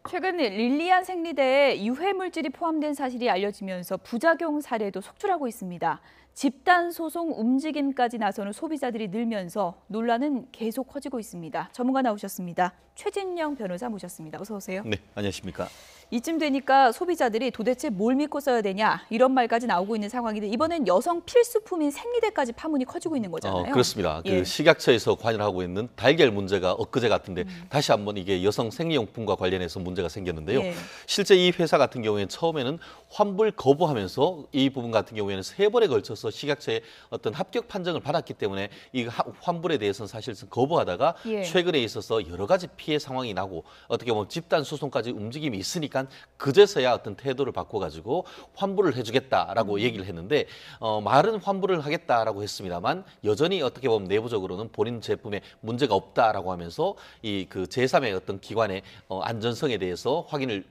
최근 릴리안 생리대에 유해 물질이 포함된 사실이 알려지면서 부작용 사례도 속출하고 있습니다. 집단 소송 움직임까지 나서는 소비자들이 늘면서 논란은 계속 커지고 있습니다. 전문가 나오셨습니다. 최진영 변호사 모셨습니다. 어서 오세요. 네, 안녕하십니까. 이쯤 되니까 소비자들이 도대체 뭘 믿고 써야 되냐 이런 말까지 나오고 있는 상황인데 이번엔 여성 필수품인 생리대까지 파문이 커지고 있는 거잖아요. 그렇습니다. 예. 그 식약처에서 관여하고 있는 달걀 문제가 엊그제 같은데 다시 한번 이게 여성 생리용품과 관련해서 문제가 생겼는데요. 예. 실제 이 회사 같은 경우에는 처음에는 환불 거부하면서 이 부분 같은 경우에는 3번에 걸쳐서 식약처의 어떤 합격 판정을 받았기 때문에 이 환불에 대해서는 사실상 거부하다가 예. 최근에 있어서 여러 가지 피해 상황이 나고 어떻게 보면 집단 소송까지 움직임이 있으니까 그제서야 어떤 태도를 바꿔가지고 환불을 해주겠다라고 얘기를 했는데 말은 환불을 하겠다라고 했습니다만 여전히 어떻게 보면 내부적으로는 본인 제품에 문제가 없다라고 하면서 이 그 제3의 어떤 기관의 안전성에 대해서 확인을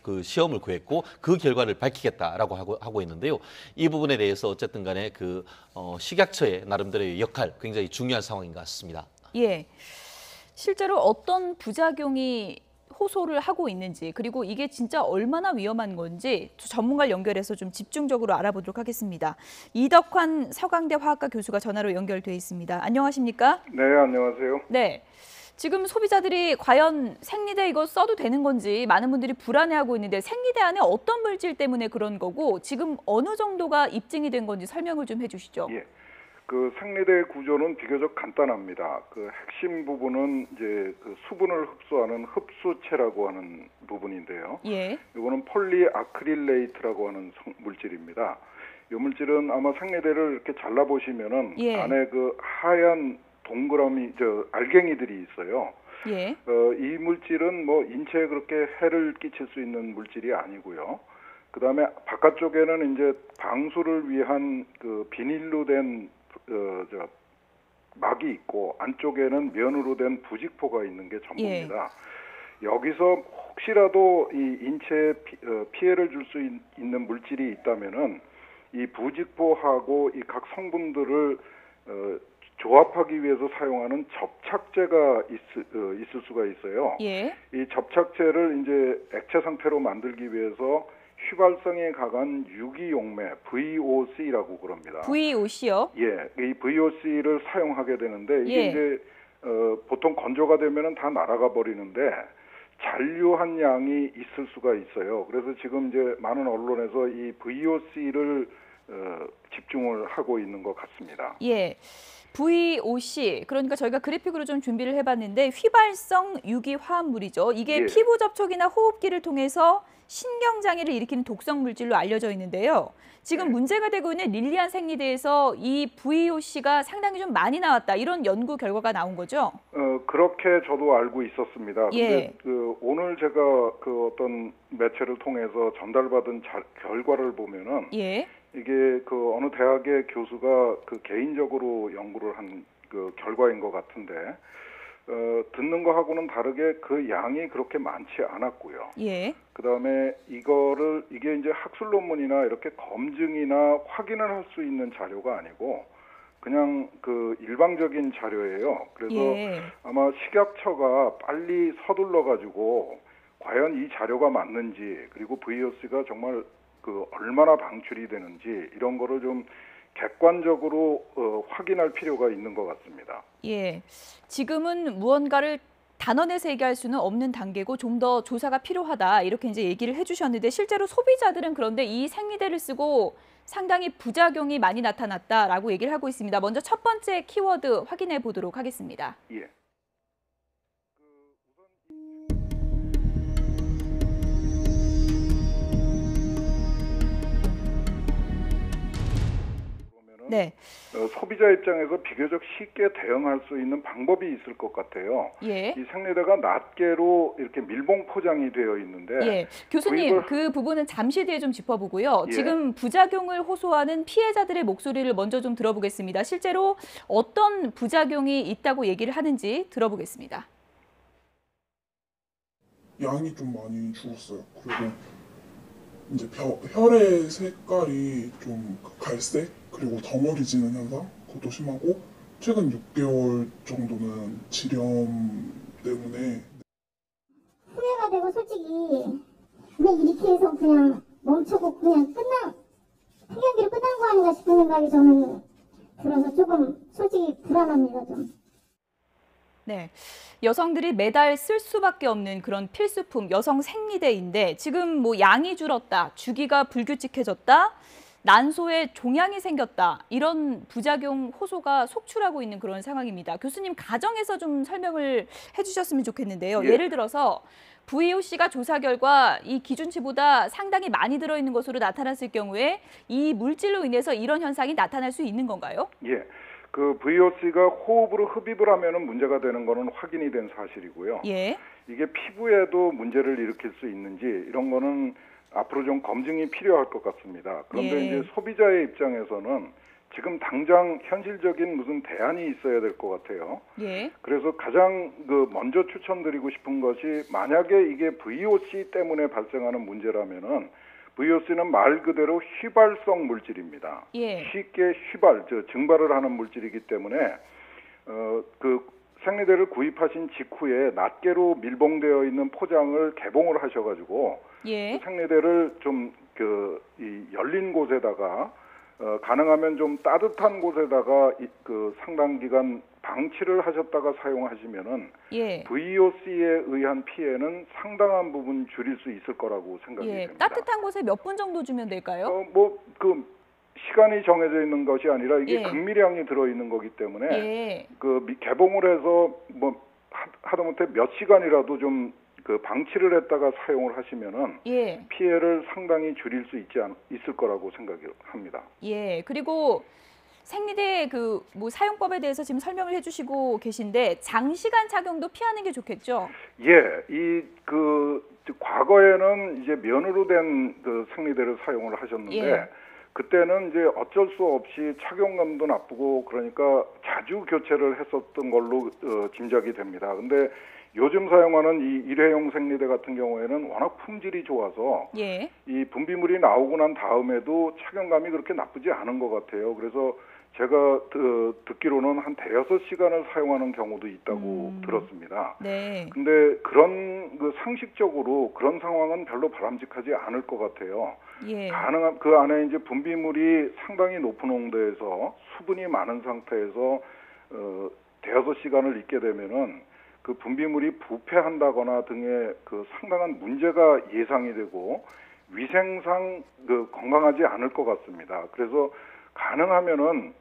그 시험을 구했고 그 결과를 밝히겠다라고 하고 있는데요. 이 부분에 대해서 어쨌든 간에 그 식약처의 나름대로의 역할 굉장히 중요한 상황인 것 같습니다. 예. 실제로 어떤 부작용이 호소를 하고 있는지 그리고 이게 진짜 얼마나 위험한 건지 전문가를 연결해서 좀 집중적으로 알아보도록 하겠습니다. 이덕환 서강대 화학과 교수가 전화로 연결돼 있습니다. 안녕하십니까? 네, 안녕하세요. 네. 지금 소비자들이 과연 생리대 이거 써도 되는 건지 많은 분들이 불안해하고 있는데 생리대 안에 어떤 물질 때문에 그런 거고 지금 어느 정도가 입증이 된 건지 설명을 좀 해주시죠. 예. 그 생리대 구조는 비교적 간단합니다. 그 핵심 부분은 이제 그 수분을 흡수하는 흡수체라고 하는 부분인데요. 예. 이거는 폴리아크릴레이트라고 하는 물질입니다. 이 물질은 아마 생리대를 이렇게 잘라 보시면은 예. 안에 그 하얀 동그라미 알갱이들이 있어요. 예. 이 물질은 뭐 인체에 그렇게 해를 끼칠 수 있는 물질이 아니고요. 그다음에 바깥쪽에는 이제 방수를 위한 그 비닐로 된 막이 있고 안쪽에는 면으로 된 부직포가 있는 게 전부입니다. 예. 여기서 혹시라도 이 인체에 피해를 줄 수 있는 물질이 있다면은 이 부직포하고 이 각 성분들을 조합하기 위해서 사용하는 접착제가 있을 수가 있어요. 예. 이 접착제를 이제 액체 상태로 만들기 위해서 휘발성에 강한 유기용매 VOC라고 그럽니다. VOC요? 예, 이 VOC를 사용하게 되는데 이게 예. 이제 보통 건조가 되면은 다 날아가 버리는데 잔류한 양이 있을 수가 있어요. 그래서 지금 이제 많은 언론에서 이 VOC를 집중을 하고 있는 것 같습니다. 예. VOC, 그러니까 저희가 그래픽으로 좀 준비를 해봤는데 휘발성 유기화합물이죠. 이게 예. 피부 접촉이나 호흡기를 통해서 신경장애를 일으키는 독성 물질로 알려져 있는데요. 지금 네. 문제가 되고 있는 릴리안 생리대에서 이 VOC가 상당히 좀 많이 나왔다. 이런 연구 결과가 나온 거죠? 그렇게 저도 알고 있었습니다. 예. 근데 오늘 제가 그 어떤 매체를 통해서 전달받은 결과를 보면은 예. 이게 그 어느 대학의 교수가 그 개인적으로 연구를 한 그 결과인 것 같은데 듣는 거하고는 다르게 그 양이 그렇게 많지 않았고요. 예. 그다음에 이게 이제 학술 논문이나 이렇게 검증이나 확인을 할 수 있는 자료가 아니고 그냥 그 일방적인 자료예요. 그래서 예. 아마 식약처가 빨리 서둘러 가지고 과연 이 자료가 맞는지 그리고 VOC가 정말 그 얼마나 방출이 되는지 이런 거를 좀 객관적으로 확인할 필요가 있는 것 같습니다. 예. 지금은 무언가를 단언해서 얘기할 수는 없는 단계고 좀 더 조사가 필요하다 이렇게 이제 얘기를 해주셨는데 실제로 소비자들은 그런데 이 생리대를 쓰고 상당히 부작용이 많이 나타났다라고 얘기를 하고 있습니다. 먼저 첫 번째 키워드 확인해 보도록 하겠습니다. 예. 네. 소비자 입장에서 비교적 쉽게 대응할 수 있는 방법이 있을 것 같아요. 예. 이 생리대가 낱개로 이렇게 밀봉 포장이 되어 있는데 예. 교수님, 그 부분은 잠시 뒤에 좀 짚어보고요. 예. 지금 부작용을 호소하는 피해자들의 목소리를 먼저 좀 들어보겠습니다. 실제로 어떤 부작용이 있다고 얘기를 하는지 들어보겠습니다. 양이 좀 많이 죽었어요. 그리고 이제 혈의 색깔이 좀 갈색 그리고 덩어리지는 현상 그것도 심하고 최근 6개월 정도는 지렴 때문에 후회가 되고 솔직히 그냥 멈추고 그냥 폐경기를 끝난 거 아닌가 싶은 생각이 저는 들어서 조금 솔직히 불안합니다, 좀. 네. 여성들이 매달 쓸 수밖에 없는 그런 필수품 여성 생리대인데 지금 뭐 양이 줄었다, 주기가 불규칙해졌다, 난소에 종양이 생겼다 이런 부작용 호소가 속출하고 있는 그런 상황입니다. 교수님 가정에서 좀 설명을 해주셨으면 좋겠는데요. 예. 예를 들어서 VOC가 조사 결과 이 기준치보다 상당히 많이 들어있는 것으로 나타났을 경우에 이 물질로 인해서 이런 현상이 나타날 수 있는 건가요? 예. 그 VOC가 호흡으로 흡입을 하면은 문제가 되는 거는 확인이 된 사실이고요. 예. 이게 피부에도 문제를 일으킬 수 있는지 이런 거는 앞으로 좀 검증이 필요할 것 같습니다. 그런데 예. 이제 소비자의 입장에서는 지금 당장 현실적인 무슨 대안이 있어야 될 것 같아요. 예. 그래서 가장 먼저 추천드리고 싶은 것이 만약에 이게 VOC 때문에 발생하는 문제라면은 VOC는 말 그대로 휘발성 물질입니다. 예. 쉽게 증발을 하는 물질이기 때문에 그 생리대를 구입하신 직후에 낱개로 밀봉되어 있는 포장을 개봉을 하셔가지고 예. 그 생리대를 좀 이 열린 곳에다가 가능하면 좀 따뜻한 곳에다가 그 상당 기간 방치를 하셨다가 사용하시면은 예. VOC에 의한 피해는 상당한 부분 줄일 수 있을 거라고 생각이 예. 됩니다. 따뜻한 곳에 몇 분 정도 주면 될까요? 그 시간이 정해져 있는 것이 아니라 이게 예. 극미량이 들어 있는 거기 때문에 예. 개봉을 해서 하다못해 몇 시간이라도 좀 그 방치를 했다가 사용을 하시면은 예. 피해를 상당히 줄일 수 있을 거라고 생각합니다. 예. 그리고 생리대 그 뭐 사용법에 대해서 지금 설명을 해주시고 계신데 장시간 착용도 피하는 게 좋겠죠? 예, 과거에는 이제 면으로 된 그 생리대를 사용을 하셨는데 예. 그때는 이제 어쩔 수 없이 착용감도 나쁘고 그러니까 자주 교체를 했었던 걸로 짐작이 됩니다. 근데 요즘 사용하는 이 일회용 생리대 같은 경우에는 워낙 품질이 좋아서 예. 이 분비물이 나오고 난 다음에도 착용감이 그렇게 나쁘지 않은 것 같아요. 그래서 제가 듣기로는 한 대여섯 시간을 사용하는 경우도 있다고 들었습니다. 네. 근데 그런 상식적으로 그런 상황은 별로 바람직하지 않을 것 같아요. 예. 가능한 그 안에 이제 분비물이 상당히 높은 온도에서 수분이 많은 상태에서 대여섯 시간을 있게 되면은 그 분비물이 부패한다거나 등의 그 상당한 문제가 예상이 되고 위생상 건강하지 않을 것 같습니다. 그래서 가능하면은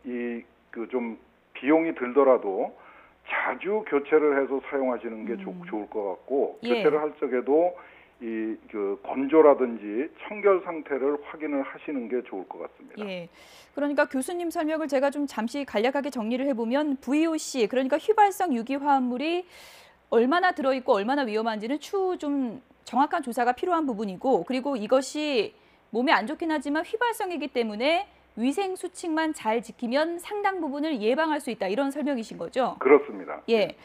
좀 비용이 들더라도 자주 교체를 해서 사용하시는 게 좋을 것 같고 예. 교체를 할 적에도 건조라든지 청결 상태를 확인을 하시는 게 좋을 것 같습니다. 예. 그러니까 교수님 설명을 제가 좀 잠시 간략하게 정리를 해보면 VOC, 그러니까 휘발성 유기화합물이 얼마나 들어있고 얼마나 위험한지는 추후 좀 정확한 조사가 필요한 부분이고, 그리고 이것이 몸에 안 좋긴 하지만 휘발성이기 때문에 위생 수칙만 잘 지키면 상당 부분을 예방할 수 있다, 이런 설명이신 거죠? 그렇습니다. 예.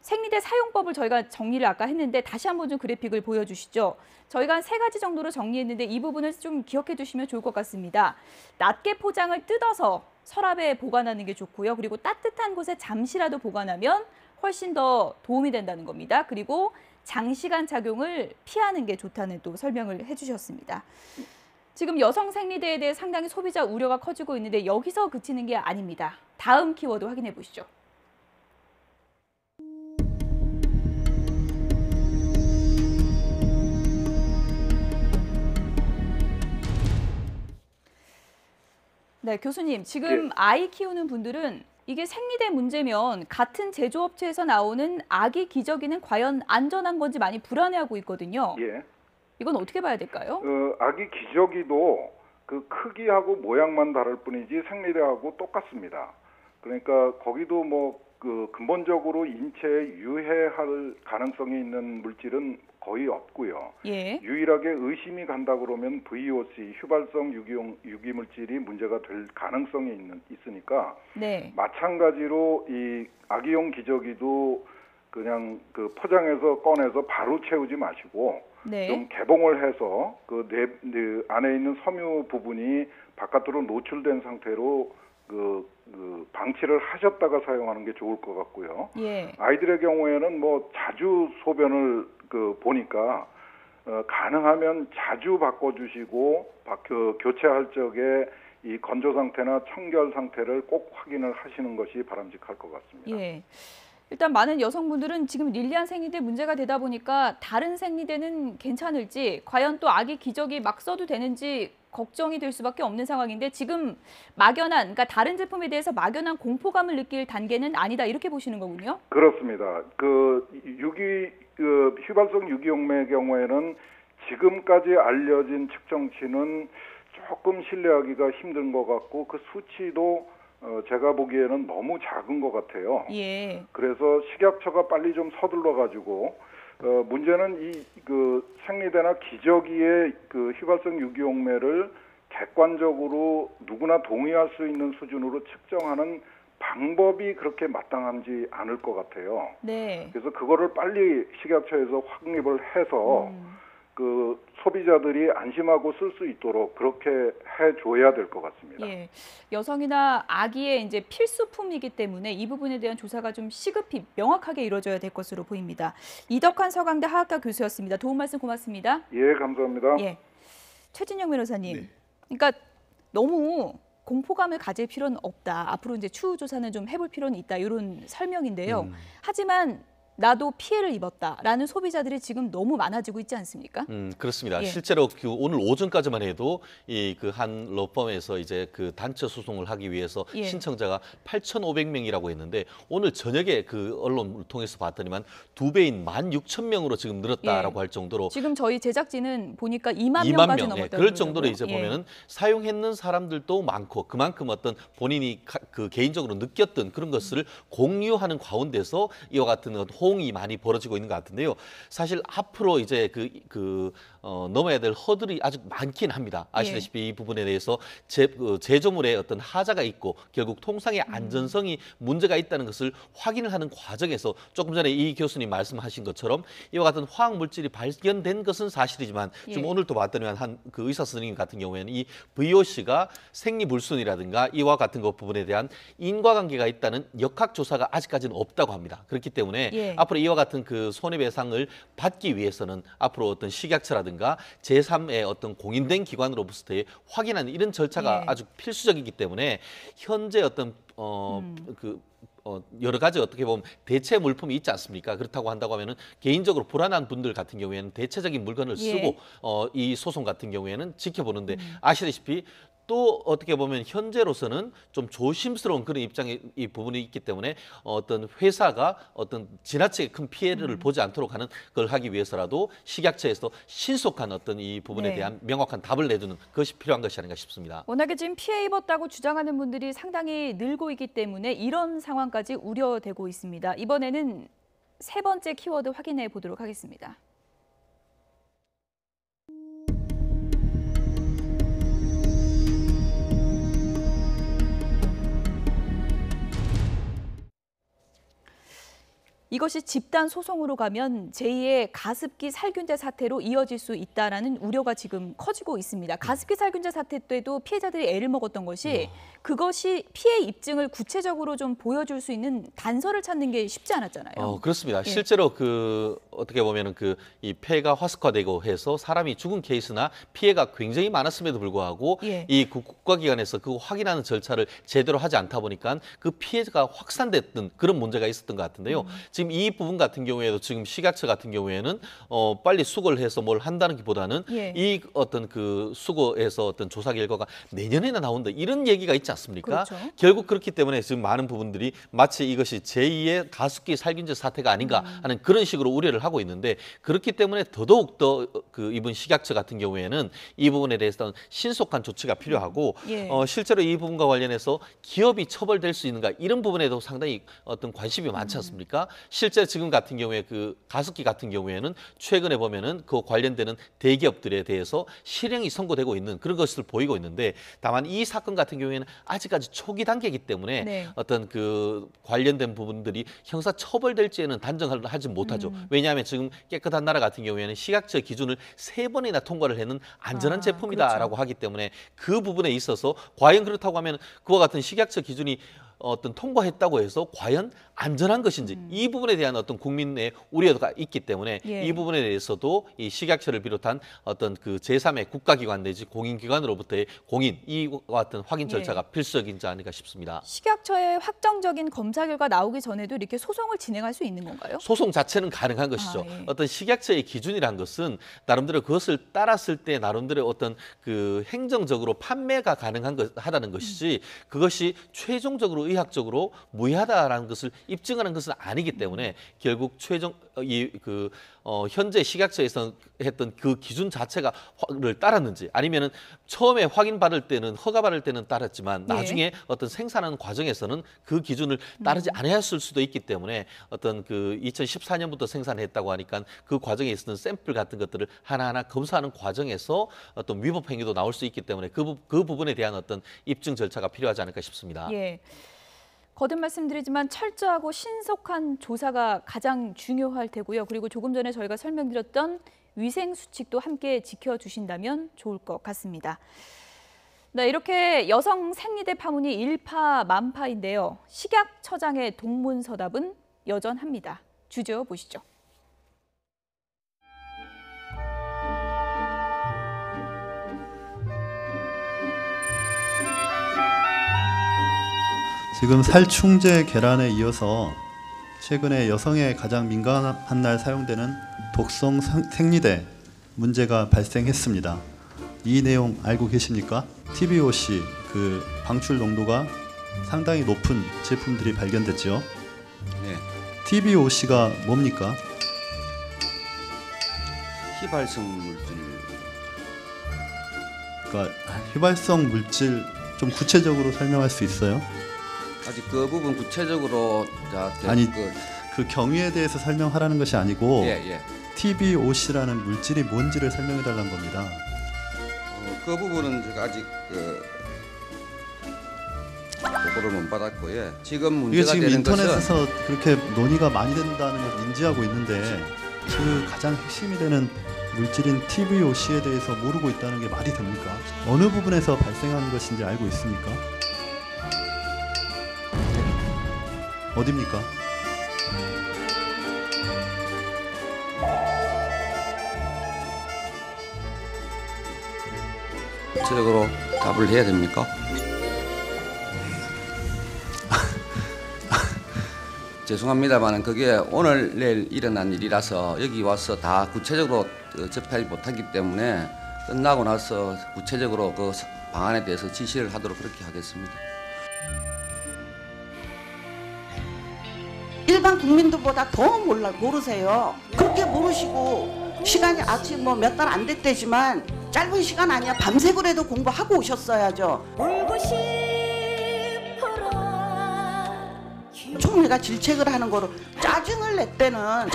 생리대 사용법을 저희가 정리를 아까 했는데 다시 한번 좀 그래픽을 보여주시죠. 저희가 한 3가지 정도로 정리했는데 이 부분을 좀 기억해 두시면 좋을 것 같습니다. 낱개 포장을 뜯어서 서랍에 보관하는 게 좋고요. 그리고 따뜻한 곳에 잠시라도 보관하면 훨씬 더 도움이 된다는 겁니다. 그리고 장시간 착용을 피하는 게 좋다는 또 설명을 해주셨습니다. 지금 여성 생리대에 대해 상당히 소비자 우려가 커지고 있는데 여기서 그치는 게 아닙니다. 다음 키워드 확인해 보시죠. 네, 교수님, 지금 예. 아이 키우는 분들은 이게 생리대 문제면 같은 제조업체에서 나오는 아기 기저귀는 과연 안전한 건지 많이 불안해하고 있거든요. 예. 이건 어떻게 봐야 될까요? 아기 기저귀도 그 크기하고 모양만 다를 뿐이지 생리대하고 똑같습니다. 그러니까 거기도 근본적으로 인체에 유해할 가능성이 있는 물질은 거의 없고요. 예. 유일하게 의심이 간다 그러면 VOC, 휘발성 유기물질이 문제가 될 가능성이 있으니까 네. 마찬가지로 이 아기용 기저귀도 그냥 포장해서 꺼내서 바로 채우지 마시고 네. 좀 개봉을 해서 안에 있는 섬유 부분이 바깥으로 노출된 상태로 방치를 하셨다가 사용하는 게 좋을 것 같고요. 예. 아이들의 경우에는 자주 소변을 보니까 가능하면 자주 바꿔주시고 교체할 적에 이 건조 상태나 청결 상태를 꼭 확인을 하시는 것이 바람직할 것 같습니다. 예. 일단 많은 여성분들은 지금 릴리안 생리대 문제가 되다 보니까 다른 생리대는 괜찮을지, 과연 또 아기 기저귀 막 써도 되는지 걱정이 될 수밖에 없는 상황인데, 지금 막연한, 그러니까 다른 제품에 대해서 막연한 공포감을 느낄 단계는 아니다, 이렇게 보시는 거군요. 그렇습니다. 휘발성 유기용매의 경우에는 지금까지 알려진 측정치는 조금 신뢰하기가 힘든 것 같고, 그 수치도 제가 보기에는 너무 작은 것 같아요. 예. 그래서 식약처가 빨리 좀 서둘러 가지고 문제는 생리대나 기저귀의 휘발성 유기용매를 객관적으로 누구나 동의할 수 있는 수준으로 측정하는 방법이 그렇게 마땅하지 않을 것 같아요. 네. 그래서 그거를 빨리 식약처에서 확립을 해서 소비자들이 안심하고 쓸 수 있도록 그렇게 해줘야 될 것 같습니다. 예. 여성이나 아기의 이제 필수품이기 때문에 이 부분에 대한 조사가 좀 시급히 명확하게 이루어져야 될 것으로 보입니다. 이덕환 서강대 화학과 교수였습니다. 도움 말씀 고맙습니다. 예, 감사합니다. 예. 최진영 변호사님. 네. 그러니까 너무 공포감을 가질 필요는 없다. 앞으로 이제 추후 조사는 좀 해볼 필요는 있다. 이런 설명인데요. 하지만 나도 피해를 입었다라는 소비자들이 지금 너무 많아지고 있지 않습니까? 그렇습니다. 예. 실제로 오늘 오전까지만 해도 이 한 로펌에서 이제 단체 소송을 하기 위해서 예. 신청자가 8,500명이라고 했는데, 오늘 저녁에 언론을 통해서 봤더니만 2배인 16,000명으로 지금 늘었다라고 예. 할 정도로, 지금 저희 제작진은 보니까 2만 2만 명까지 명, 넘었다고 그럴 정도로 그러더라고요. 이제 예. 보면은 사용했는 사람들도 많고, 그만큼 본인이 개인적으로 느꼈던 그런 것을 공유하는 가운데서 이와 같은 호응이 많이 벌어지고 있는 것 같은데요. 사실 앞으로 이제 넘어야 될 허들이 아직 많긴 합니다. 아시다시피 이 부분에 대해서 제조물에 어떤 하자가 있고 결국 통상의 안전성이 문제가 있다는 것을 확인을 하는 과정에서, 조금 전에 이 교수님 말씀하신 것처럼 이와 같은 화학 물질이 발견된 것은 사실이지만, 지금 오늘 또 봤더니만 한 의사 선생님 같은 경우에는 이 VOC가 생리불순이라든가 이와 같은 것 부분에 대한 인과관계가 있다는 역학 조사가 아직까지는 없다고 합니다. 그렇기 때문에 앞으로 이와 같은 손해배상을 받기 위해서는 앞으로 어떤 식약처라든가 제3의 어떤 공인된 기관으로부터의 확인하는 이런 절차가 아주 필수적이기 때문에, 현재 어떤 여러 가지 어떻게 보면 대체 물품이 있지 않습니까? 그렇다고 한다고 하면은 개인적으로 불안한 분들 같은 경우에는 대체적인 물건을 쓰고 이 소송 같은 경우에는 지켜보는데, 아시다시피 또 어떻게 보면 현재로서는 좀 조심스러운 그런 이 부분이 있기 때문에, 어떤 회사가 어떤 지나치게 큰 피해를 보지 않도록 하는 걸 하기 위해서라도 식약처에서 신속한 어떤 이 부분에 대한 명확한 답을 내주는 것이 필요한 것이 아닌가 싶습니다. 워낙에 지금 피해 입었다고 주장하는 분들이 상당히 늘고 있기 때문에 이런 상황까지 우려되고 있습니다. 이번에는 세 번째 키워드 확인해 보도록 하겠습니다. 이것이 집단 소송으로 가면 제2의 가습기 살균제 사태로 이어질 수 있다라는 우려가 지금 커지고 있습니다. 가습기 살균제 사태 때도 피해자들이 애를 먹었던 것이, 그것이 피해 입증을 구체적으로 좀 보여줄 수 있는 단서를 찾는 게 쉽지 않았잖아요. 그렇습니다. 실제로 어떻게 보면은 이 폐가 화석화되고 해서 사람이 죽은 케이스나 피해가 굉장히 많았음에도 불구하고 이 국가기관에서 그거 확인하는 절차를 제대로 하지 않다 보니까 그 피해가 확산됐던 그런 문제가 있었던 것 같은데요. 지금 이 부분 같은 경우에도 지금 식약처 같은 경우에는 빨리 수거를 해서 뭘 한다는 것보다는 이 어떤 수거에서 어떤 조사 결과가 내년에나 나온다, 이런 얘기가 있지 않습니까? 그렇죠. 결국 그렇기 때문에 지금 많은 부분들이 마치 이것이 제2의 가습기 살균제 사태가 아닌가 하는 그런 식으로 우려를 하고 있는데, 그렇기 때문에 더더욱 더 이번 식약처 같은 경우에는 이 부분에 대해서는 신속한 조치가 필요하고, 실제로 이 부분과 관련해서 기업이 처벌될 수 있는가, 이런 부분에도 상당히 어떤 관심이 많지 않습니까? 실제 지금 같은 경우에 가습기 같은 경우에는 최근에 보면은 관련되는 대기업들에 대해서 실형이 선고되고 있는 그런 것을 보이고 있는데, 다만 이 사건 같은 경우에는 아직까지 초기 단계이기 때문에 어떤 관련된 부분들이 형사 처벌될지에는 단정을 하지 못하죠. 왜냐하면 지금 깨끗한 나라 같은 경우에는 식약처 기준을 3번이나 통과를 했는 안전한 제품이다라고 하기 때문에, 그 부분에 있어서 과연 그렇다고 하면 그와 같은 식약처 기준이 어떤 통과했다고 해서 과연 안전한 것인지 이 부분에 대한 어떤 국민의 우려가 있기 때문에 예. 이 부분에 대해서도 이 식약처를 비롯한 어떤 그 제3의 국가기관 내지 공인기관으로부터의 공인 이와 같은 확인 절차가 필수적이지 않을까 싶습니다. 식약처의 확정적인 검사 결과 나오기 전에도 이렇게 소송을 진행할 수 있는 건가요? 소송 자체는 가능한 것이죠. 예. 어떤 식약처의 기준이란 것은 나름대로 그것을 따랐을 때 나름대로 어떤 그 행정적으로 판매가 가능하다는 것이지 그것이 최종적으로 의학적으로 무해하다라는 것을 입증하는 것은 아니기 때문에 결국 최종 현재 식약처에서 했던 그 기준 자체가를 따랐는지 아니면은 처음에 확인받을 때는 허가받을 때는 따랐지만 나중에 어떤 생산하는 과정에서는 그 기준을 따르지 않았을 수도 있기 때문에 어떤 그 2014년부터 생산했다고 하니까 그 과정에 있었던 샘플 같은 것들을 하나하나 검사하는 과정에서 어떤 위법 행위도 나올 수 있기 때문에 그 부분에 대한 어떤 입증 절차가 필요하지 않을까 싶습니다. 예. 거듭 말씀드리지만 철저하고 신속한 조사가 가장 중요할 테고요. 그리고 조금 전에 저희가 설명드렸던 위생 수칙도 함께 지켜주신다면 좋을 것 같습니다. 네, 이렇게 여성 생리대 파문이 일파만파인데요. 식약처장의 동문서답은 여전합니다. 주저 보시죠. 지금 살충제 계란에 이어서 최근에 여성의 가장 민감한 날 사용되는 독성 생리대 문제가 발생했습니다. 이 내용 알고 계십니까? TBOC 그 방출 농도가 상당히 높은 제품들이 발견됐죠. 네. TBOC가 뭡니까? 휘발성 물질. 그러니까 휘발성 물질 좀 구체적으로 설명할 수 있어요? 아직 그 부분 구체적으로 아니 그 경위에 대해서 설명하라는 것이 아니고 예. TBOC라는 물질이 뭔지를 설명해 달라는 겁니다. 그 부분은 제가 아직 보고를 못 받았고 예. 지금 이게 문제가 지금 되는 인터넷에서 것은 그렇게 논의가 많이 된다는 걸 인지하고 있는데 그 가장 핵심이 되는 물질인 TBOC에 대해서 모르고 있다는 게 말이 됩니까? 어느 부분에서 발생하는 것인지 알고 있습니까? 어디입니까? 구체적으로 답을 해야 됩니까? 죄송합니다만 그게 오늘 내일 일어난 일이라서 여기 와서 다 구체적으로 접하지 못하기 때문에 끝나고 나서 구체적으로 그 방안에 대해서 지시를 하도록 그렇게 하겠습니다. 일반 국민들보다 더 모르세요. 그렇게 모르시고 시간이 아직 뭐 몇 달 안 됐대지만 짧은 시간 아니야. 밤새고라도 공부하고 오셨어야죠. 총리가 질책을 하는 거로 짜증을 냈대는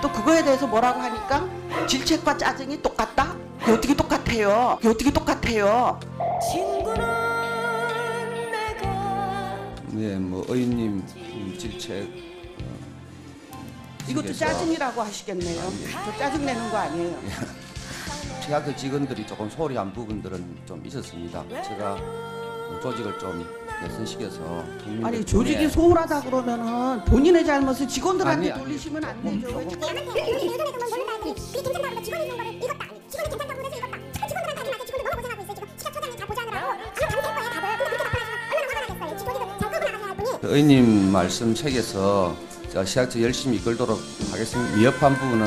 또 그거에 대해서 뭐라고 하니까 질책과 짜증이 똑같다? 그게 어떻게 똑같아요? 네, 뭐 의원님 질책 이것도 짜증이라고 하시겠네요. 저 짜증 내는 거 아니에요. 식약처 직원들이 조금 소홀한 부분들은 좀 있었습니다. 제가 조직을 좀 개선시켜서 아니 조직이 소홀하다 그러면은 본인의 잘못을 직원들한테 아니. 돌리시면 안 되죠. 왜 의원님 말씀 책에서 식약처 열심히 이끌도록 하겠습니다. 위협한 부분은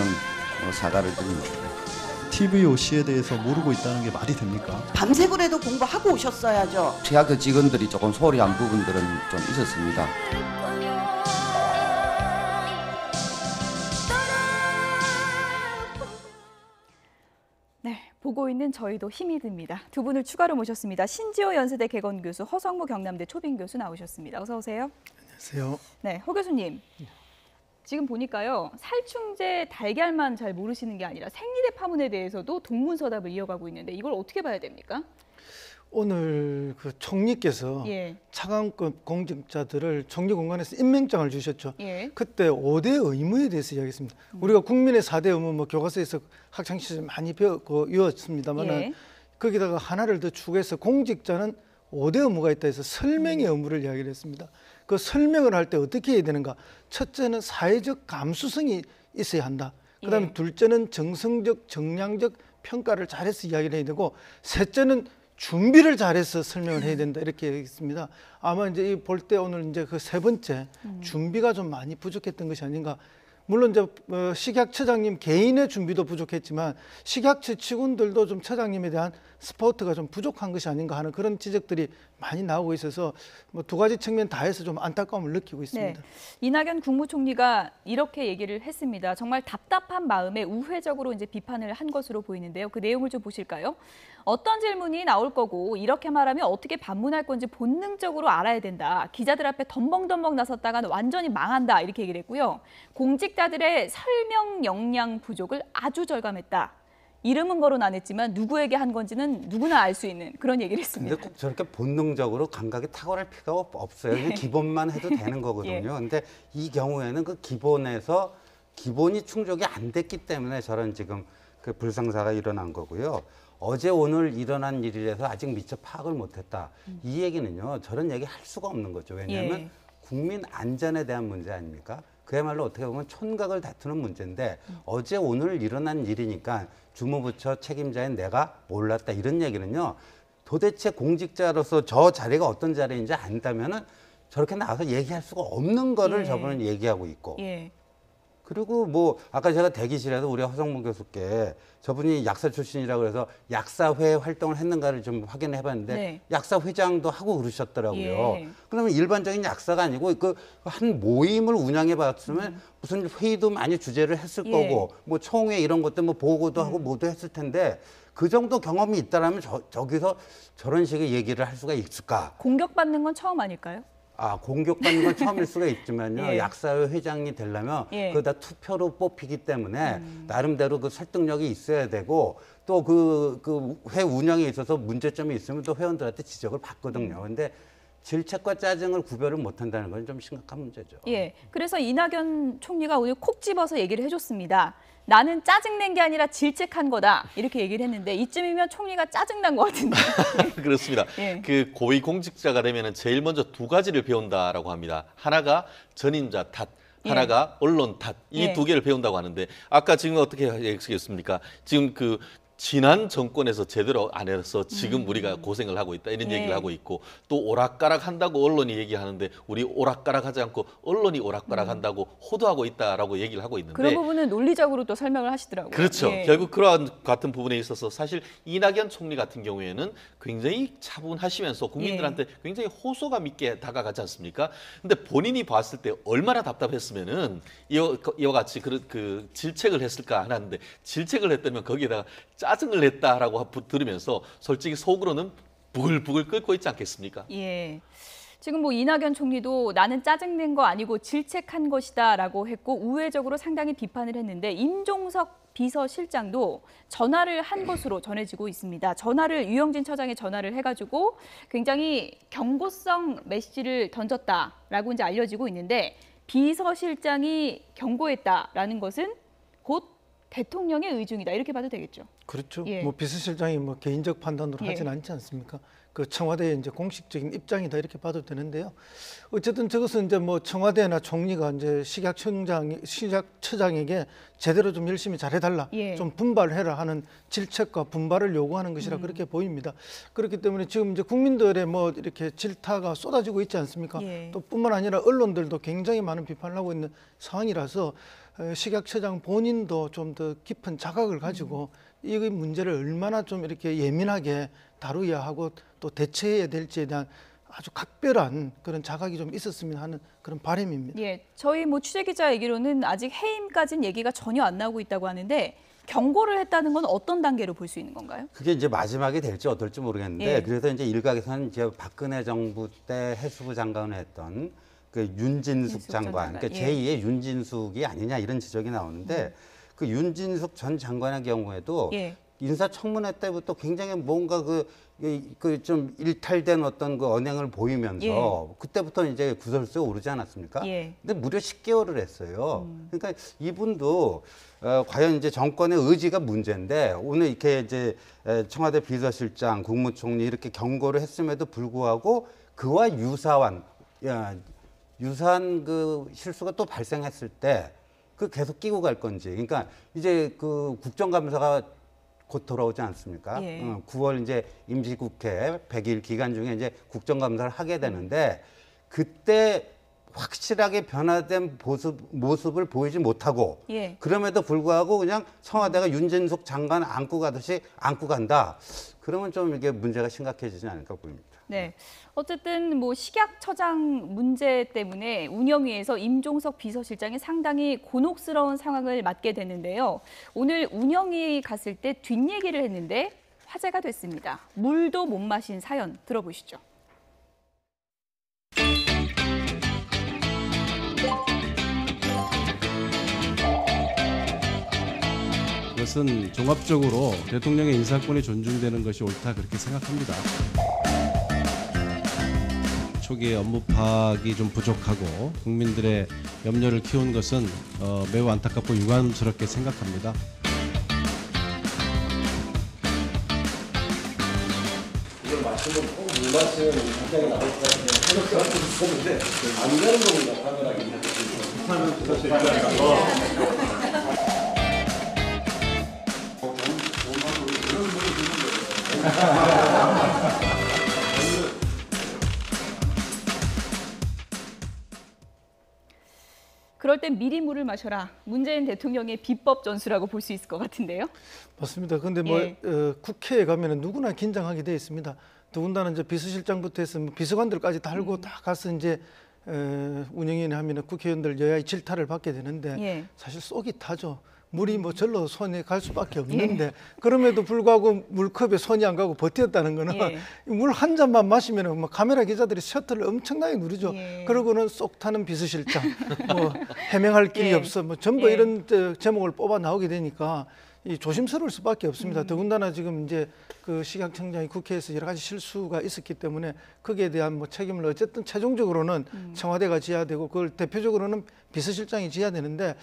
사과를 드립니다. TBOC에 대해서 모르고 있다는 게 말이 됩니까? 밤새고라도 공부하고 오셨어야죠. 식약처 직원들이 조금 소홀한 부분들은 좀 있었습니다. 네, 보고 있는 저희도 힘이 듭니다. 두 분을 추가로 모셨습니다. 신지호 연세대 개건 교수, 허성무 경남대 초빙 교수 나오셨습니다. 어서 오세요. 안녕하세요. 네, 허 교수님. 지금 보니까요, 살충제 달걀만 잘 모르시는 게 아니라 생리대 파문에 대해서도 동문서답을 이어가고 있는데 이걸 어떻게 봐야 됩니까? 오늘 그 총리께서 예. 차관급 공직자들을 총리 공간에서 임명장을 주셨죠. 예. 그때 5대 의무에 대해서 이야기했습니다. 우리가 국민의 4대 의무 뭐 교과서에서 학창시절 많이 배웠습니다만은 예. 거기다가 하나를 더 추가해서 공직자는 5대 의무가 있다 해서 설명의 의무를 이야기를 했습니다. 그 설명을 할 때 어떻게 해야 되는가? 첫째는 사회적 감수성이 있어야 한다. 그다음에 둘째는 정성적, 정량적 평가를 잘해서 이야기를 해야 되고, 셋째는 준비를 잘해서 설명을 해야 된다, 이렇게 얘기했습니다. 아마 이제 볼 때 오늘 이제 그 세 번째 준비가 좀 많이 부족했던 것이 아닌가. 물론 이제 식약처장님 개인의 준비도 부족했지만 식약처 직원들도 좀 처장님에 대한 스포트가 좀 부족한 것이 아닌가 하는 그런 지적들이 많이 나오고 있어서 뭐 두 가지 측면 다 해서 좀 안타까움을 느끼고 있습니다. 네. 이낙연 국무총리가 이렇게 얘기를 했습니다. 정말 답답한 마음에 우회적으로 이제 비판을 한 것으로 보이는데요. 그 내용을 좀 보실까요? 어떤 질문이 나올 거고 이렇게 말하면 어떻게 반문할 건지 본능적으로 알아야 된다. 기자들 앞에 덤벙덤벙 나섰다가는 완전히 망한다. 이렇게 얘기를 했고요. 공직자들의 설명 역량 부족을 아주 절감했다. 이름은 거론 안 했지만 누구에게 한 건지는 누구나 알 수 있는 그런 얘기를 했습니다. 근데 꼭 저렇게 본능적으로 감각이 탁월할 필요가 없어요. 이게 기본만 해도 되는 거거든요. 근데 이 경우에는 그 기본에서 기본이 충족이 안 됐기 때문에 저런 지금 그 불상사가 일어난 거고요. 어제 오늘 일어난 일이라서 아직 미처 파악을 못했다. 이 얘기는요. 저런 얘기 할 수가 없는 거죠. 왜냐하면 국민 안전에 대한 문제 아닙니까? 그야말로 어떻게 보면 촌각을 다투는 문제인데 어제 오늘 일어난 일이니까 주무부처 책임자인 내가 몰랐다 이런 얘기는요. 도대체 공직자로서 저 자리가 어떤 자리인지 안다면은 저렇게 나와서 얘기할 수가 없는 거를 저분은 얘기하고 있고. 그리고 뭐 아까 제가 대기실에서 우리 허성문 교수께 저분이 약사 출신이라고 해서 약사회 활동을 했는가를 좀 확인해 봤는데 약사회장도 하고 그러셨더라고요. 그러면 일반적인 약사가 아니고 그 한 모임을 운영해 봤으면 무슨 회의도 많이 주재를 했을 거고 뭐 총회 이런 것도 뭐 보고도 하고 뭐도 했을 텐데 그 정도 경험이 있다라면 저기서 저런 식의 얘기를 할 수가 있을까? 공격받는 건 처음 아닐까요? 아, 공격받는 건 처음일 수가 있지만요. 약사회 회장이 되려면 그거 다 투표로 뽑히기 때문에 나름대로 그 설득력이 있어야 되고 또 그 회 운영에 있어서 문제점이 있으면 또 회원들한테 지적을 받거든요. 근데 질책과 짜증을 구별을 못한다는 건 좀 심각한 문제죠. 그래서 이낙연 총리가 오늘 콕 집어서 얘기를 해줬습니다. 나는 짜증낸 게 아니라 질책한 거다. 이렇게 얘기를 했는데 이쯤이면 총리가 짜증난 것 같은데. 그렇습니다. 그 고위공직자가 되면 제일 먼저 두 가지를 배운다라고 합니다. 하나가 전임자 탓, 하나가 언론 탓. 이 두 개를 배운다고 하는데 아까 지금 어떻게 얘기했습니까? 지금 그 지난 정권에서 제대로 안 해서 지금 우리가 고생을 하고 있다 이런 얘기를 하고 있고 또 오락가락 한다고 언론이 얘기하는데 우리 오락가락 하지 않고 언론이 오락가락 한다고 호도하고 있다라고 얘기를 하고 있는데 그런 부분은 논리적으로 또 설명을 하시더라고요. 그렇죠. 결국 그러한 같은 부분에 있어서 사실 이낙연 총리 같은 경우에는 굉장히 차분하시면서 국민들한테 굉장히 호소감 있게 다가가지 않습니까? 근데 본인이 봤을 때 얼마나 답답했으면은 이와 같이 그 질책을 했을까 하는데 질책을 했다면 거기에다가 짜증을 냈다라고 들으면서 솔직히 속으로는 부글부글 끓고 있지 않겠습니까? 지금 뭐 이낙연 총리도 나는 짜증낸 거 아니고 질책한 것이다라고 했고 우회적으로 상당히 비판을 했는데 임종석 비서실장도 전화를 한 것으로 전해지고 있습니다. 유영진 처장에 전화를 해가지고 굉장히 경고성 메시지를 던졌다라고 이제 알려지고 있는데 비서실장이 경고했다라는 것은 곧 대통령의 의중이다 이렇게 봐도 되겠죠. 그렇죠. 뭐 비서실장이 뭐 개인적 판단으로 하진 않지 않습니까? 그 청와대의 이제 공식적인 입장이다 이렇게 봐도 되는데요. 어쨌든 저것은 이제 뭐 청와대나 총리가 이제 식약처장에게 제대로 좀 열심히 잘해달라, 좀 분발해라 하는 질책과 분발을 요구하는 것이라 그렇게 보입니다. 그렇기 때문에 지금 이제 국민들의 뭐 이렇게 질타가 쏟아지고 있지 않습니까? 또 뿐만 아니라 언론들도 굉장히 많은 비판을 하고 있는 상황이라서 식약처장 본인도 좀 더 깊은 자각을 가지고 이 문제를 얼마나 좀 이렇게 예민하게 다루어야 하고 또 대처해야 될지에 대한 아주 각별한 그런 자각이 좀 있었으면 하는 그런 바람입니다. 저희 뭐 취재기자 얘기로는 아직 해임까지는 얘기가 전혀 안 나오고 있다고 하는데 경고를 했다는 건 어떤 단계로 볼 수 있는 건가요? 그게 이제 마지막이 될지 어떨지 모르겠는데 그래서 이제 일각에서는 이제 박근혜 정부 때 해수부 장관을 했던 그 윤진숙 장관, 그러니까 제2의 윤진숙이 아니냐 이런 지적이 나오는데 그 윤진숙 전 장관의 경우에도 인사청문회 때부터 굉장히 뭔가 그 좀 일탈된 어떤 그 언행을 보이면서 예. 그때부터 이제 구설수에 오르지 않았습니까? 예. 근데 무려 10개월을 했어요. 그러니까 이분도 과연 이제 정권의 의지가 문제인데 오늘 이렇게 이제 청와대 비서실장, 국무총리 이렇게 경고를 했음에도 불구하고 그와 유사한 그 실수가 또 발생했을 때 그 계속 끼고 갈 건지. 그러니까 이제 그 국정감사가 곧 돌아오지 않습니까? 예. 9월 이제 임시국회 100일 기간 중에 이제 국정감사를 하게 되는데 그때 확실하게 변화된 모습을 보이지 못하고 예. 그럼에도 불구하고 그냥 청와대가 윤진숙 장관 안고 가듯이 안고 간다. 그러면 좀 이게 문제가 심각해지지 않을까 보입니다. 네. 어쨌든 뭐 식약처장 문제 때문에 운영위에서 임종석 비서실장이 상당히 곤혹스러운 상황을 맞게 됐는데요. 오늘 운영위 갔을 때 뒷얘기를 했는데 화제가 됐습니다. 물도 못 마신 사연 들어보시죠. 그것은 종합적으로 대통령의 인사권이 존중되는 것이 옳다 그렇게 생각합니다. 초기에 업무 파악이 좀 부족하고 국민들의 염려를 키운 것은 매우 안타깝고 유감스럽게 생각합니다. 이걸 맞추면 꼭 못 맞추는 문장이 나올 것 같은데 생각하고 있었는데 안 되는 겁니다. 당연하게. 그럴 땐 미리 물을 마셔라. 문재인 대통령의 비법 전수라고 볼 수 있을 것 같은데요. 맞습니다. 그런데 뭐 예. 국회에 가면은 누구나 긴장하게 돼 있습니다. 더군다나 이제 비서실장부터 해서 비서관들까지 달고 다 가서 이제 운영위원회 하면은 국회의원들 여야의 질타를 받게 되는데 예. 사실 속이 타죠. 물이 뭐 절로 손에 갈 수밖에 없는데 그럼에도 불구하고 물컵에 손이 안 가고 버텼다는 거는 물 한 잔만 마시면 뭐 카메라 기자들이 셔터를 엄청나게 누르죠. 그러고는 쏙 타는 비서실장, 뭐 해명할 길이 없어, 뭐 전부 이런 제목을 뽑아 나오게 되니까 이 조심스러울 수밖에 없습니다. 더군다나 지금 이제 그 식약청장이 국회에서 여러 가지 실수가 있었기 때문에 거기에 대한 뭐 책임을 어쨌든 최종적으로는 청와대가 져야 되고 그걸 대표적으로는 비서실장이 져야 되는데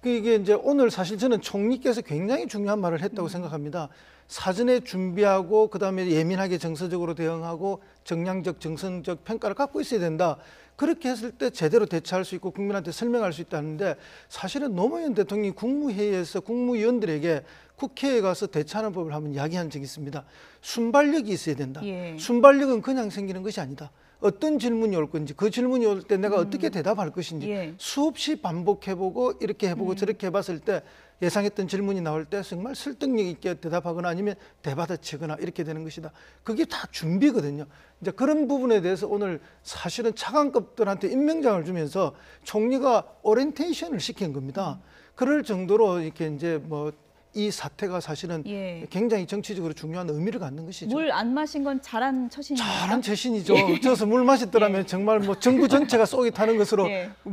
이게 이제 오늘 사실 저는 총리께서 굉장히 중요한 말을 했다고 생각합니다. 사전에 준비하고 그다음에 예민하게 정서적으로 대응하고 정량적, 정성적 평가를 갖고 있어야 된다. 그렇게 했을 때 제대로 대처할 수 있고 국민한테 설명할 수 있다는데 사실은 노무현 대통령이 국무회의에서 국무위원들에게 국회에 가서 대처하는 법을 한번 이야기한 적이 있습니다. 순발력이 있어야 된다. 순발력은 그냥 생기는 것이 아니다. 어떤 질문이 올 건지 그 질문이 올 때 내가 어떻게 대답할 것인지 수없이 반복해보고 이렇게 해보고 저렇게 해봤을 때 예상했던 질문이 나올 때 정말 설득력 있게 대답하거나 아니면 대받아치거나 이렇게 되는 것이다. 그게 다 준비거든요. 이제 그런 부분에 대해서 오늘 사실은 차관급들한테 임명장을 주면서 총리가 오리엔테이션을 시킨 겁니다. 그럴 정도로 이렇게 이제 뭐 이 사태가 사실은 굉장히 정치적으로 중요한 의미를 갖는 것이죠. 물 안 마신 건 잘한 처신입니까? 잘한 처신이죠. 저서 물 마셨더라면 정말 뭐 정부 전체가 속이 타는 것으로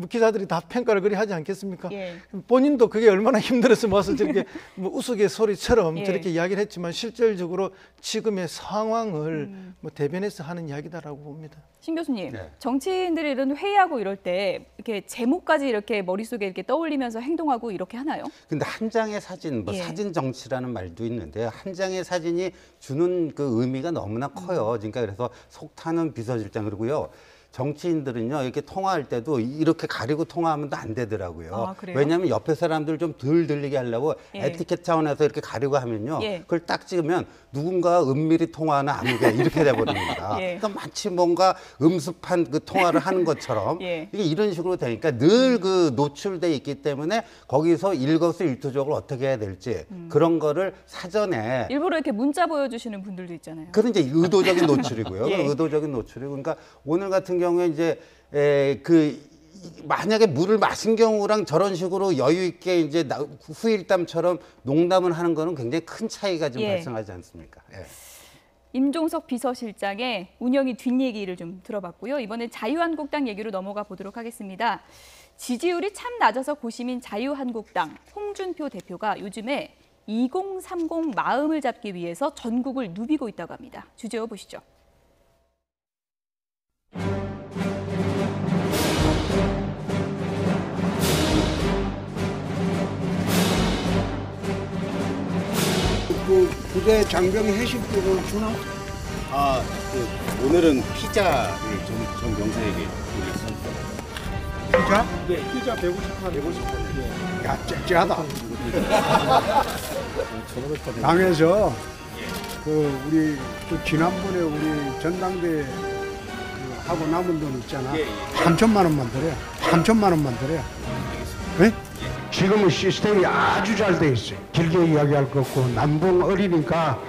기자들이 다 평가를 그리 하지 않겠습니까? 본인도 그게 얼마나 힘들어서 와서 저렇게 뭐 우스갯소리처럼 저렇게 이야기를 했지만 실질적으로 지금의 상황을 뭐 대변해서 하는 이야기다라고 봅니다. 신 교수님, 정치인들이 이런 회의하고 이럴 때 이렇게 제목까지 이렇게 머릿속에 이렇게 떠올리면서 행동하고 이렇게 하나요? 근데 한 장의 사진, 뭐 사진 정치라는 말도 있는데 한 장의 사진이 주는 그 의미가 너무나 커요. 그러니까 그래서 속 타는 비서실장 그리고요. 정치인들은요 이렇게 통화할 때도 이렇게 가리고 통화하면 안 되더라고요. 왜냐하면 옆에 사람들 좀 덜 들리게 하려고 에티켓 차원에서 이렇게 가리고 하면요 그걸 딱 찍으면 누군가 은밀히 통화하는 아무개 이렇게 돼버립니다. 그러니까 마치 뭔가 음습한 그 통화를 하는 것처럼 이게 이런 식으로 되니까 늘 그 노출돼 있기 때문에 거기서 일거수일투족을 어떻게 해야 될지 그런 거를 사전에 일부러 이렇게 문자 보여주시는 분들도 있잖아요. 그런 이제 의도적인 노출이고요. 의도적인 노출이고 그러니까 오늘 같은 경우에 이제 만약에 물을 마신 경우랑 저런 식으로 여유 있게 이제 후일담처럼 농담을 하는 거는 굉장히 큰 차이가 좀 발생하지 않습니까? 임종석 비서실장의 운영이 뒷얘기를 좀 들어봤고요. 이번엔 자유한국당 얘기로 넘어가 보도록 하겠습니다. 지지율이 참 낮아서 고심인 자유한국당 홍준표 대표가 요즘에 2030 마음을 잡기 위해서 전국을 누비고 있다고 합니다. 주제어 보시죠. 그 부대 장병이 해식비를 주나? 오늘은 피자를 전 병사에게 드리겠습니다. 피자? 네, 피자 150판. 야, 째째하다. 당에서 우리 지난번에 우리 전당대 하고 남은 돈 있잖아. 3천만 원만 드려. 3천만 원만 드려. 네? 지금은 시스템이 아주 잘 돼 있어요. 길게 이야기할 것 없고 남봉 어리니까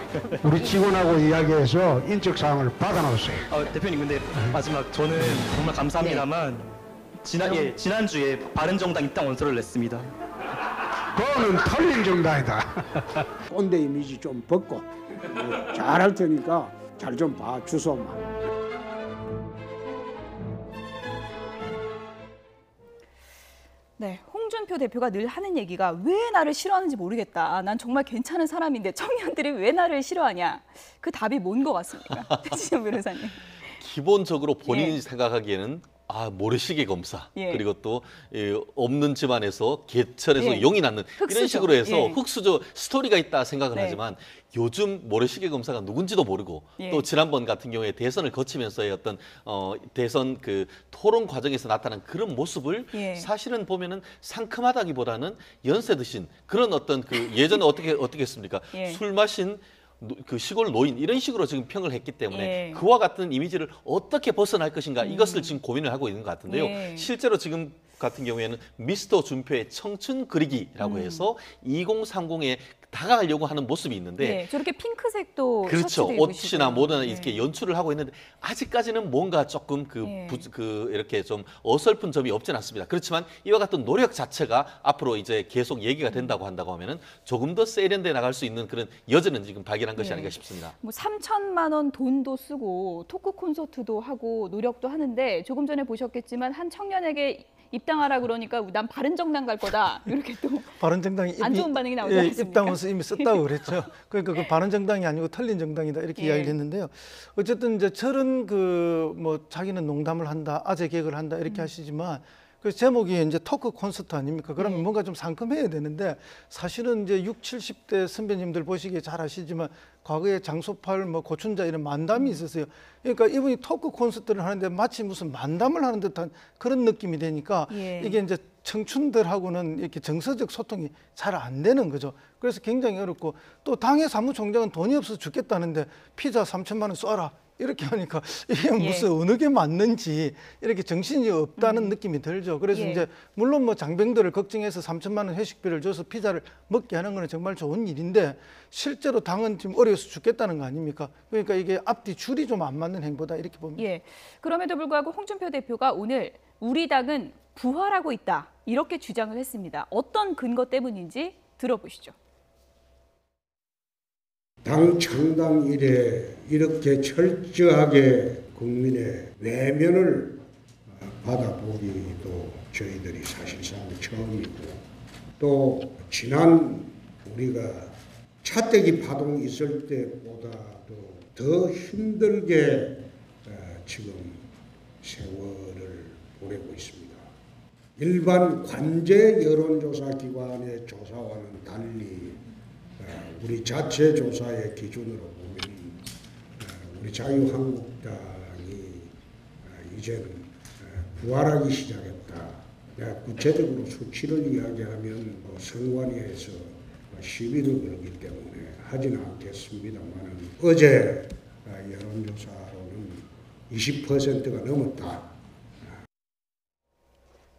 우리 직원하고 이야기해서 인적 사항을 받아놓으세요. 대표님, 근데 마지막 저는 정말 감사합니다만 지난주에 바른정당 입당 원서를 냈습니다. 그거는 털린 정당이다. 꼰대 이미지 좀 벗고 잘할 테니까 잘 좀 봐 주소만. 네, 홍준표 대표가 늘 하는 얘기가 왜 나를 싫어하는지 모르겠다. 난 정말 괜찮은 사람인데 청년들이 왜 나를 싫어하냐. 그 답이 뭔 것 같습니까? 최진영 변호사님. 기본적으로 본인이 생각하기에는 모래시계 검사 그리고 또 없는 집안에서 개철에서 용이 낳는 흑수저. 이런 식으로 해서 흑수저 스토리가 있다 생각을 하지만 요즘 모래시계 검사가 누군지도 모르고 또 지난번 같은 경우에 대선을 거치면서의 어떤 대선 그 토론 과정에서 나타난 그런 모습을 사실은 보면은 상큼하다기보다는 연세 드신 그런 어떤 그 예전에 어떻게 했습니까? 술 마신 그 시골 노인 이런 식으로 지금 평을 했기 때문에 그와 같은 이미지를 어떻게 벗어날 것인가 이것을 지금 고민을 하고 있는 것 같은데요. 실제로 지금 같은 경우에는 미스터 준표의 청춘 그리기라고 해서 2030에 다가가려고 하는 모습이 있는데 저렇게 핑크색도 그렇죠. 셔츠도 옷이나 뭐든 이렇게 연출을 하고 있는데 아직까지는 뭔가 조금 이렇게 좀 어설픈 점이 없진 않습니다. 그렇지만 이와 같은 노력 자체가 앞으로 이제 계속 얘기가 된다고 한다고 하면은 조금 더 세련돼 나갈 수 있는 그런 여지는 지금 발견한 것이 아닌가 싶습니다. 뭐 3천만 원 돈도 쓰고 토크 콘서트도 하고 노력도 하는데 조금 전에 보셨겠지만 한 청년에게 입당하라 그러니까 난 바른정당 갈 거다 이렇게 또 바른정당이 안 좋은 반응이 나오지 않습니까? 입당원서 이미 썼다고 그랬죠. 그러니까 그 바른정당이 아니고 털린 정당이다 이렇게 이야기를 했는데요. 어쨌든 이제 저런 뭐 자기는 농담을 한다, 아재 개그를 한다 이렇게 하시지만 그 제목이 이제 토크 콘서트 아닙니까? 그러면 뭔가 좀 상큼해야 되는데 사실은 이제 60, 70대 선배님들 보시기에 잘 아시지만 과거에 장소팔, 뭐 고춘자 이런 만담이 있었어요. 그러니까 이분이 토크 콘서트를 하는데 마치 무슨 만담을 하는 듯한 그런 느낌이 되니까 이게 이제 청춘들하고는 이렇게 정서적 소통이 잘 안 되는 거죠. 그래서 굉장히 어렵고 또 당의 사무총장은 돈이 없어서 죽겠다는데 피자 3천만 원 쏴라. 이렇게 하니까 이게 무슨 어느 게 맞는지 이렇게 정신이 없다는 느낌이 들죠. 그래서 이제 물론 뭐 장병들을 걱정해서 3천만 원 회식비를 줘서 피자를 먹게 하는 건 정말 좋은 일인데 실제로 당은 지금 어려서 죽겠다는 거 아닙니까? 그러니까 이게 앞뒤 줄이 좀 안 맞는 행보다 이렇게 봅니다. 그럼에도 불구하고 홍준표 대표가 오늘 우리 당은 부활하고 있다 이렇게 주장을 했습니다. 어떤 근거 때문인지 들어보시죠. 당 창당 이래 이렇게 철저하게 국민의 외면을 받아보기도 저희들이 사실상 처음이고 또 지난 우리가 차떼기 파동 있을 때보다도 더 힘들게 지금 세월을 보내고 있습니다. 일반 관제 여론조사 기관의 조사와는 달리 우리 자체 조사의 기준으로 보면 우리 자유한국당이 이제는 부활하기 시작했다. 구체적으로 수치를 이야기하면 선관위에서 시비를 걸기 때문에 하지는 않겠습니다만 어제 여론조사로는 20%가 넘었다.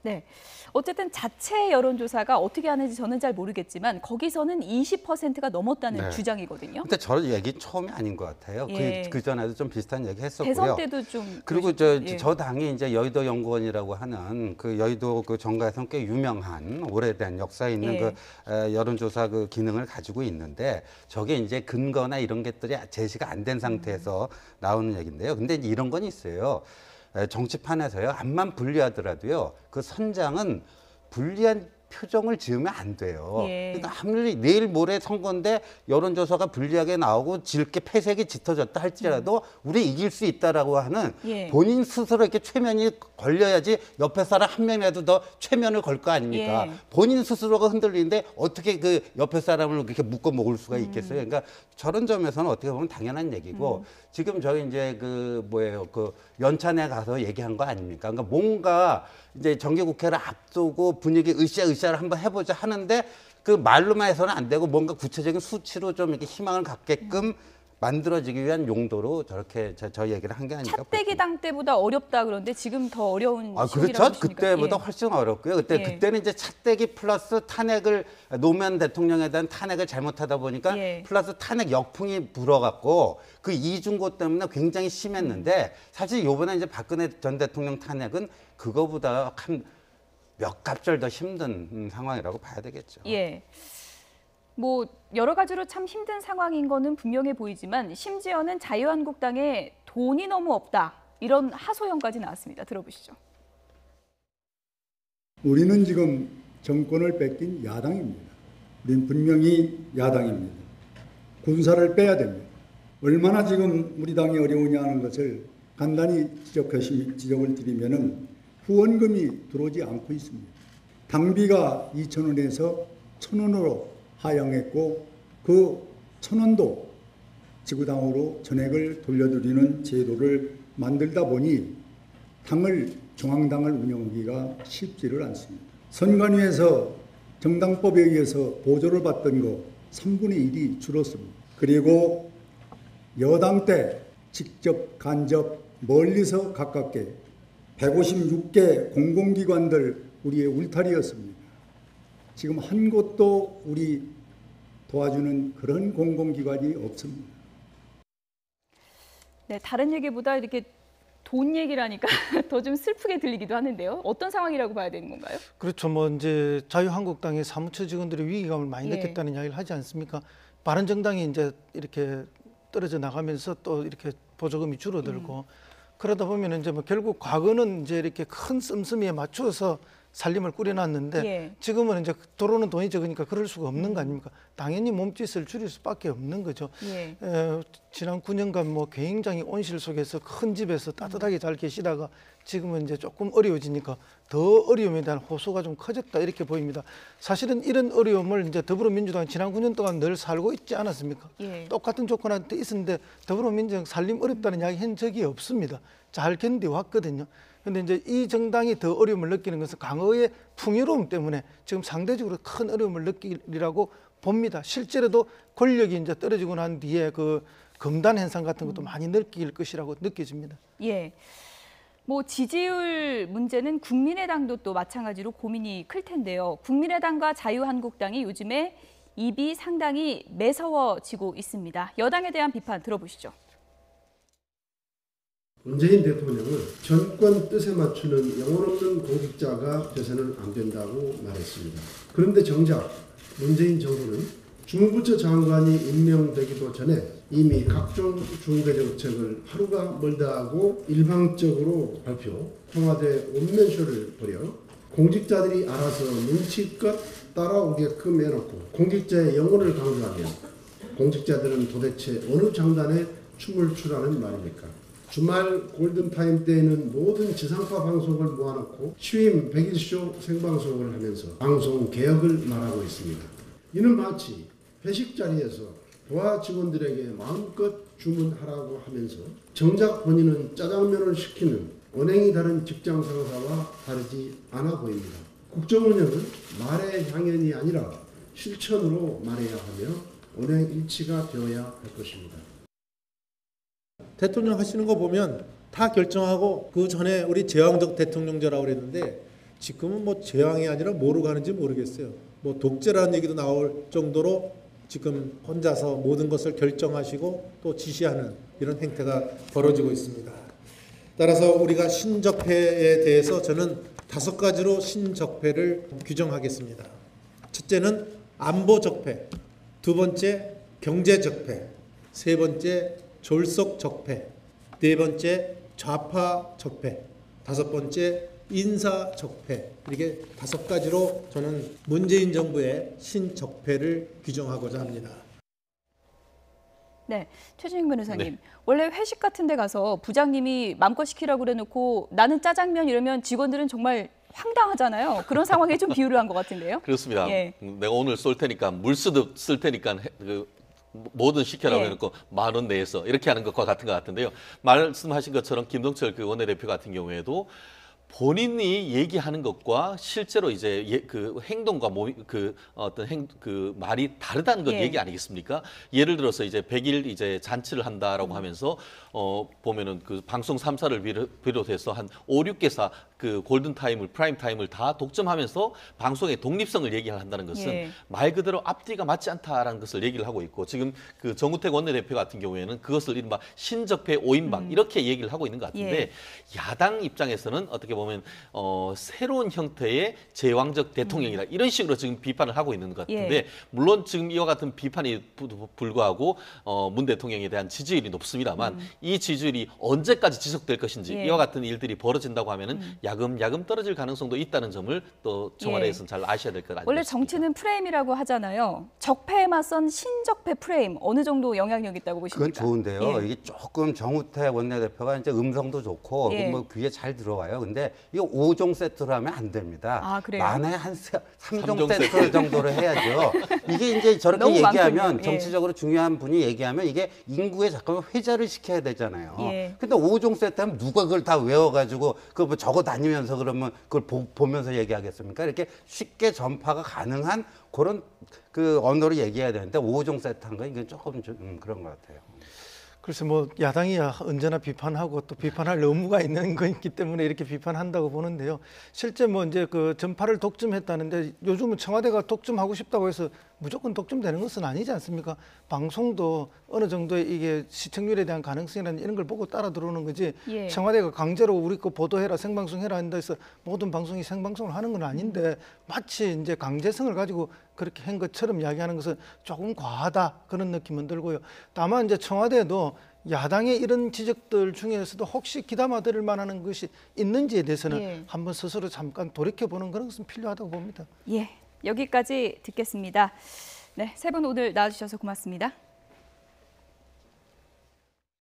네. 어쨌든 자체 여론조사가 어떻게 하는지 저는 잘 모르겠지만 거기서는 20%가 넘었다는 주장이거든요. 근데 저 얘기 처음이 아닌 것 같아요. 그 전에도 좀 비슷한 얘기 했었고요. 대선 때도 좀 그리고 저 당이 이제 여의도 연구원이라고 하는 그 여의도 그 정가에서 꽤 유명한 오래된 역사 있는 그 여론조사 그 기능을 가지고 있는데 저게 이제 근거나 이런 것들이 제시가 안 된 상태에서 나오는 얘기인데요. 근데 이런 건 있어요. 정치판에서요, 암만 불리하더라도요, 그 선장은 불리한 표정을 지으면 안 돼요. 예. 그러니까 아무리 내일 모레 선거인데 여론조사가 불리하게 나오고 질게 패색이 짙어졌다 할지라도 우리 이길 수 있다라고 하는 예. 본인 스스로 이렇게 최면이 걸려야지 옆에 사람 한 명이라도 더 최면을 걸 거 아닙니까? 예. 본인 스스로가 흔들리는데 어떻게 그 옆에 사람을 그렇게 묶어 먹을 수가 있겠어요? 그러니까 저런 점에서는 어떻게 보면 당연한 얘기고 지금 저희 이제 그 연찬에 가서 얘기한 거 아닙니까? 그러니까 뭔가 이제 정기국회를 앞두고 분위기 으쌰으쌰를 한번 해보자 하는데 그 말로만 해서는 안 되고 뭔가 구체적인 수치로 좀 이렇게 희망을 갖게끔 만들어지기 위한 용도로 저렇게 저 얘기를 한 게 아닐까. 차떼기 당 때보다 어렵다 그런데 지금 더 어려운 시기라고 그렇죠. 보십니까? 그때보다 예. 훨씬 어렵고요. 그때는 이제 차떼기 플러스 탄핵을 노무현 대통령에 대한 탄핵을 잘못하다 보니까 예. 플러스 탄핵 역풍이 불어갖고 그 이중고 때문에 굉장히 심했는데 사실 요번에 이제 박근혜 전 대통령 탄핵은 그거보다 한 몇 갑절 더 힘든 상황이라고 봐야 되겠죠. 예. 뭐 여러 가지로 참 힘든 상황인 거는 분명해 보이지만 심지어는 자유한국당에 돈이 너무 없다. 이런 하소연까지 나왔습니다. 들어보시죠. 우리는 지금 정권을 뺏긴 야당입니다. 우리는 분명히 야당입니다. 군사를 빼야 됩니다. 얼마나 지금 우리 당이 어려우냐 하는 것을 간단히 지적을 드리면은 후원금이 들어오지 않고 있습니다. 당비가 2,000원에서 1,000원으로 하향했고 그 1,000원도 지구당으로 전액을 돌려드리는 제도를 만들다 보니 중앙당을 운영하기가 쉽지를 않습니다. 선관위에서 정당법에 의해서 보조를 받던 거 3분의 1이 줄었습니다. 그리고 여당 때 직접 간접 멀리서 가깝게 156개 공공기관들 우리의 울타리였습니다. 지금 한 곳도 우리 도와주는 그런 공공기관이 없습니다. 네, 다른 얘기보다 이렇게 돈 얘기를 하니까 더 좀 슬프게 들리기도 하는데요. 어떤 상황이라고 봐야 되는 건가요? 그렇죠. 뭐 이제 자유한국당의 사무처 직원들이 위기감을 많이 예. 느꼈다는 이야기를 하지 않습니까? 바른정당이 이제 이렇게 떨어져 나가면서 또 이렇게 보조금이 줄어들고 그러다 보면 이제 뭐 결국 과거는 이제 이렇게 큰 씀씀이에 맞추어서 살림을 꾸려놨는데 예. 지금은 이제 들어오는 돈이 적으니까 그럴 수가 없는 거 아닙니까? 당연히 몸짓을 줄일 수밖에 없는 거죠. 예. 지난 9년간 뭐 굉장히 온실 속에서 큰 집에서 따뜻하게 잘 계시다가 지금은 이제 조금 어려워지니까 더 어려움에 대한 호소가 좀 커졌다 이렇게 보입니다. 사실은 이런 어려움을 이제 더불어민주당이 지난 9년 동안 늘 살고 있지 않았습니까? 예. 똑같은 조건한테 있었는데 더불어민주당 살림 어렵다는 이야기 한 적이 없습니다. 잘 견뎌왔거든요. 그런데 이제 이 정당이 더 어려움을 느끼는 것은 강화의 풍요로움 때문에 지금 상대적으로 큰 어려움을 느끼리라고 봅니다. 실제로도 권력이 이제 떨어지고 난 뒤에 그 금단 현상 같은 것도 많이 느낄 것이라고 느껴집니다. 예. 뭐 지지율 문제는 국민의당도 또 마찬가지로 고민이 클 텐데요. 국민의당과 자유한국당이 요즘에 입이 상당히 매서워지고 있습니다. 여당에 대한 비판 들어보시죠. 문재인 대통령은 정권 뜻에 맞추는 영혼 없는 공직자가 돼서는 안 된다고 말했습니다. 그런데 정작 문재인 정부는 주무부처 장관이 임명되기도 전에 이미 각종 중대정책을 하루가 멀다 하고 일방적으로 발표, 청와대 원맨쇼를 벌여 공직자들이 알아서 눈치껏 따라오게끔 해놓고 공직자의 영혼을 강조하며 공직자들은 도대체 어느 장단에 춤을 추라는 말입니까? 주말 골든타임 때에는 모든 지상파 방송을 모아놓고 취임 100일쇼 생방송을 하면서 방송 개혁을 말하고 있습니다. 이는 마치 회식 자리에서 부하 직원들에게 마음껏 주문하라고 하면서 정작 본인은 짜장면을 시키는 언행이 다른 직장 상사와 다르지 않아 보입니다. 국정운영은 말의 향연이 아니라 실천으로 말해야 하며 언행 일치가 되어야 할 것입니다. 대통령 하시는 거 보면 다 결정하고 그 전에 우리 제왕적 대통령제라고 그랬는데 지금은 뭐 제왕이 아니라 뭐로 가는지 모르겠어요. 뭐 독재라는 얘기도 나올 정도로 지금 혼자서 모든 것을 결정하시고 또 지시하는 이런 행태가 벌어지고 있습니다. 따라서 우리가 신적폐에 대해서 저는 5가지로 신적폐를 규정하겠습니다. 첫째는 안보적폐, 2번째 경제적폐, 3번째 졸속적폐, 4번째 좌파적폐, 5번째 인사 적폐 이렇게 5가지로 저는 문재인 정부의 신적폐를 규정하고자 합니다. 네, 최준영 변호사님. 네. 원래 회식 같은 데 가서 부장님이 맘껏 시키라고 그래놓고 나는 짜장면 이러면 직원들은 정말 황당하잖아요. 그런 상황에 좀 비유를 한 것 같은데요. 그렇습니다. 예. 내가 오늘 쏠 테니까 물쓰듯 쓸 테니까 뭐든 시켜라고 예. 해놓고 10,000원 내에서 이렇게 하는 것과 같은 것 같은데요. 말씀하신 것처럼 김동철 그 원내대표 같은 경우에도 본인이 얘기하는 것과 실제로 이제 그 행동과 그 어떤 그 말이 다르다는 건 예. 얘기 아니겠습니까? 예를 들어서 이제 100일 이제 잔치를 한다라고 하면서 보면은 그 방송 3사를 비롯해서 한 5, 6개사 그 골든 타임을 프라임 타임을 다 독점하면서 방송의 독립성을 얘기를 한다는 것은 예. 말 그대로 앞뒤가 맞지 않다라는 것을 얘기를 하고 있고 지금 그 정우택 원내대표 같은 경우에는 그것을 이른바 신적폐 5인방 이렇게 얘기를 하고 있는 것 같은데 예. 야당 입장에서는 어떻게 보면 새로운 형태의 제왕적 대통령이다 이런 식으로 지금 비판을 하고 있는 것 같은데 예. 물론 지금 이와 같은 비판이 불구하고 문 대통령에 대한 지지율이 높습니다만 이 지지율이 언제까지 지속될 것인지 예. 이와 같은 일들이 벌어진다고 하면은 야금야금 떨어질 가능성도 있다는 점을 또 청와대에서는 잘 아셔야 될 것 아니겠습니까? 원래 정치는 프레임이라고 하잖아요. 적폐에 맞선 신적폐 프레임 어느 정도 영향력 있다고 보십니까? 그건 좋은데요. 예. 이게 조금 정우택 원내대표가 이제 음성도 좋고 예. 뭐 귀에 잘 들어와요. 근데 이거 5종 세트로 하면 안 됩니다. 아, 그래요? 만에 한 3종 3종 세트 세트. 정도로 해야죠. 이게 이제 저렇게 너무 얘기하면 많군요. 예. 정치적으로 중요한 분이 얘기하면 이게 인구에 잠깐만 회자를 시켜야 되잖아요. 예. 근데 5종 세트 하면 누가 그걸 다 외워가지고 그거 뭐 적어 다니면서 그러면 그걸 보면서 얘기하겠습니까? 이렇게 쉽게 전파가 가능한 그런 그 언어로 얘기해야 되는데 5종 세트 한 건 이건 조금 좀 그런 것 같아요. 글쎄 뭐 야당이야 언제나 비판하고 또 비판할 의무가 있는 거있기 때문에 이렇게 비판한다고 보는데요. 실제 뭐 이제 그 전파를 독점했다는데 요즘은 청와대가 독점하고 싶다고 해서 무조건 독점되는 것은 아니지 않습니까? 방송도 어느 정도의 이게 시청률에 대한 가능성이라는 이런 걸 보고 따라 들어오는 거지. 예. 청와대가 강제로 우리 거 보도해라 생방송해라 한다 해서 모든 방송이 생방송을 하는 건 아닌데 마치 이제 강제성을 가지고 그렇게 한 것처럼 이야기하는 것은 조금 과하다 그런 느낌은 들고요. 다만 이제 청와대도 야당의 이런 지적들 중에서도 혹시 귀담아 들을 만한 것이 있는지에 대해서는 예. 한번 스스로 잠깐 돌이켜보는 그런 것은 필요하다고 봅니다. 예, 여기까지 듣겠습니다. 네, 세 분 오늘 나와주셔서 고맙습니다.